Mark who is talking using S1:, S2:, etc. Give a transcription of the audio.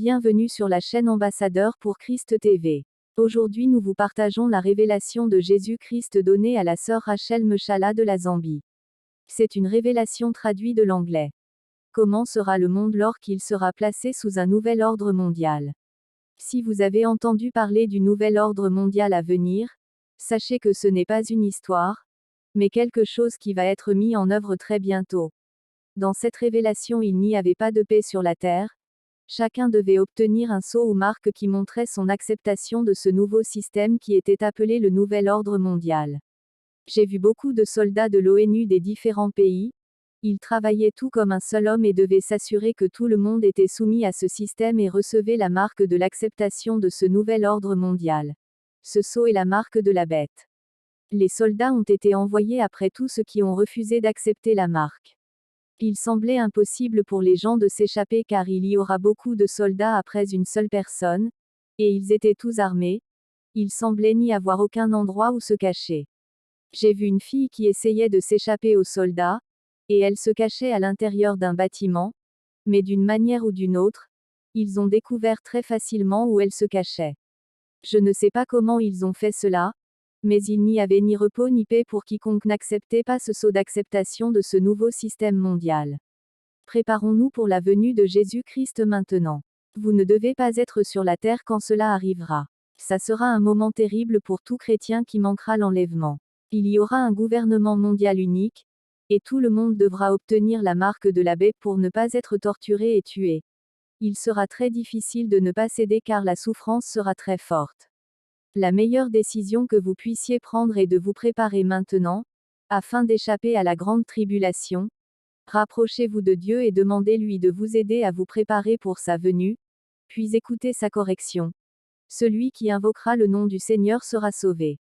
S1: Bienvenue sur la chaîne Ambassadeur pour Christ TV. Aujourd'hui nous vous partageons la révélation de Jésus-Christ donnée à la sœur Rachel Mechala de la Zambie. C'est une révélation traduite de l'anglais. Comment sera le monde lorsqu'il sera placé sous un nouvel ordre mondial? Si vous avez entendu parler du nouvel ordre mondial à venir, sachez que ce n'est pas une histoire, mais quelque chose qui va être mis en œuvre très bientôt. Dans cette révélation il n'y avait pas de paix sur la terre. Chacun devait obtenir un sceau ou marque qui montrait son acceptation de ce nouveau système qui était appelé le nouvel ordre mondial. J'ai vu beaucoup de soldats de l'ONU des différents pays. Ils travaillaient tout comme un seul homme et devaient s'assurer que tout le monde était soumis à ce système et recevait la marque de l'acceptation de ce nouvel ordre mondial. Ce sceau est la marque de la bête. Les soldats ont été envoyés après tous ceux qui ont refusé d'accepter la marque. Il semblait impossible pour les gens de s'échapper car il y aura beaucoup de soldats après une seule personne, et ils étaient tous armés. Il semblait n'y avoir aucun endroit où se cacher. J'ai vu une fille qui essayait de s'échapper aux soldats, et elle se cachait à l'intérieur d'un bâtiment, mais d'une manière ou d'une autre, ils ont découvert très facilement où elle se cachait. Je ne sais pas comment ils ont fait cela, mais il n'y avait ni repos ni paix pour quiconque n'acceptait pas ce sceau d'acceptation de ce nouveau système mondial. Préparons-nous pour la venue de Jésus-Christ maintenant. Vous ne devez pas être sur la terre quand cela arrivera. Ça sera un moment terrible pour tout chrétien qui manquera l'enlèvement. Il y aura un gouvernement mondial unique, et tout le monde devra obtenir la marque de la bête pour ne pas être torturé et tué. Il sera très difficile de ne pas céder car la souffrance sera très forte. La meilleure décision que vous puissiez prendre est de vous préparer maintenant, afin d'échapper à la grande tribulation. Rapprochez-vous de Dieu et demandez-lui de vous aider à vous préparer pour sa venue, puis écoutez sa correction. Celui qui invoquera le nom du Seigneur sera sauvé.